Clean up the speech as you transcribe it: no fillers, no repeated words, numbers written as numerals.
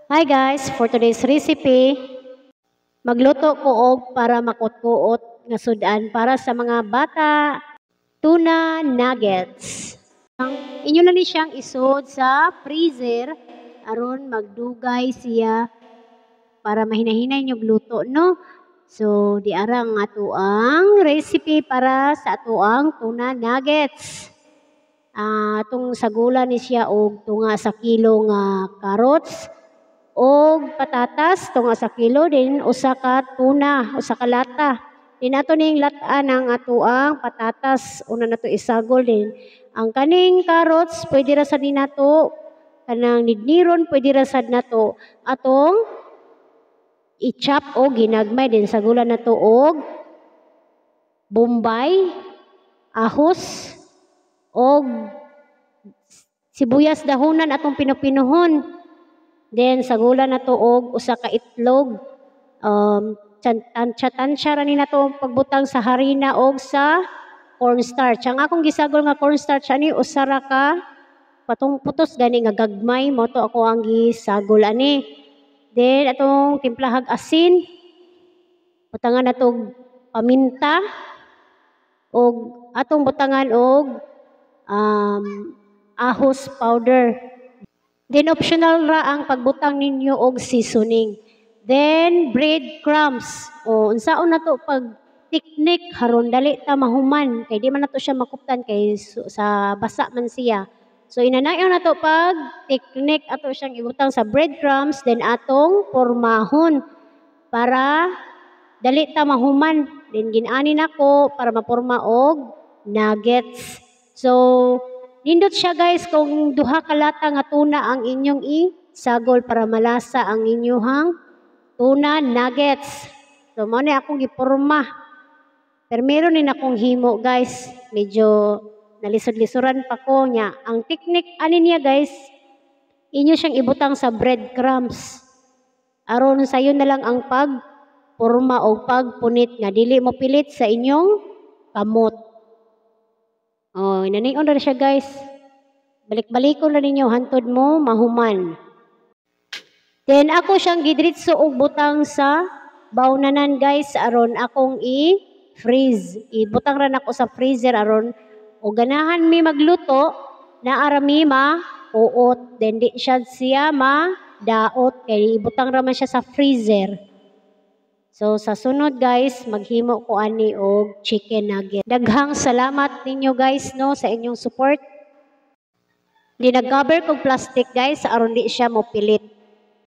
Hi guys, for today's recipe, magluto ko og para makutkuot nga sudan para sa mga bata, tuna nuggets. Inyo na ni siyang isod sa freezer aron magdugay siya para mahinahinay niyo gluto, no? So, di arang ato ang recipe para sa ato ang tuna nuggets. Atong sagulan ni siya og tunga sa kilo nga carrots, og patatas tunga sa kilo, din usa ka tuna, usa ka lata. Din ato ning lataan ang ato ang patatas, una nato isagol din. Ang kaning carrots pwede ra sad ni nato, kanang nidniron pwede ra sad nato atong i-chop o ginagmay, din sagulan nato og bombay, ahos, og sibuyas dahonan atong pinupinuhon. Then sagulan nato og usa ka itlog. Tansya ra ni nato pagbutang sa harina og sa cornstarch. Ang akong gisagol nga cornstarch ani usa ra ka patong putos gani nga gagmay, mo to ako ang gisagol ani. Then atong timplahag asin, butangan nato paminta, og atong butangan og ahos powder. Then optional ra ang pagbutang ninyo og seasoning. Then breadcrumbs. O unsaon nato pag tiknik haron dali ta mahuman kay di man nato siya makuptan kay sa basa man siya. So inanayon nato pag tiknik ato siyang ibutang sa breadcrumbs, then atong pormahon para dali ta mahuman. Then ginani nako para maporma og nuggets. So nindot siya guys kung duha ka lata nga tuna ang inyong isagol para malasa ang inyong tuna nuggets. So mo ni akong giporma. Pero meron din akong himo guys. Medyo nalisod-lisuran pa ko niya. Ang teknik ani niya guys, inyo siyang ibutang sa breadcrumbs. Aron sayo na lang ang pagporma o pagpunit nga dili mo pilit sa inyong kamot. Oh, inanion na siya guys. Balik-balikon na ninyo hantod mo mahuman. Then ako siyang gidritso og butang sa bawnanan guys aron akong i-freeze. Ibutang ra nako sa freezer aron o ganahan mi magluto na arami ma-uot. Then di siya ma-daot kay ibutang ra man siya sa freezer. So sa sunod guys, maghimo ko ani og chicken nugget. Daghang salamat ninyo guys no sa inyong support. Di nag-cover kog plastic guys aron di siya mo pilit.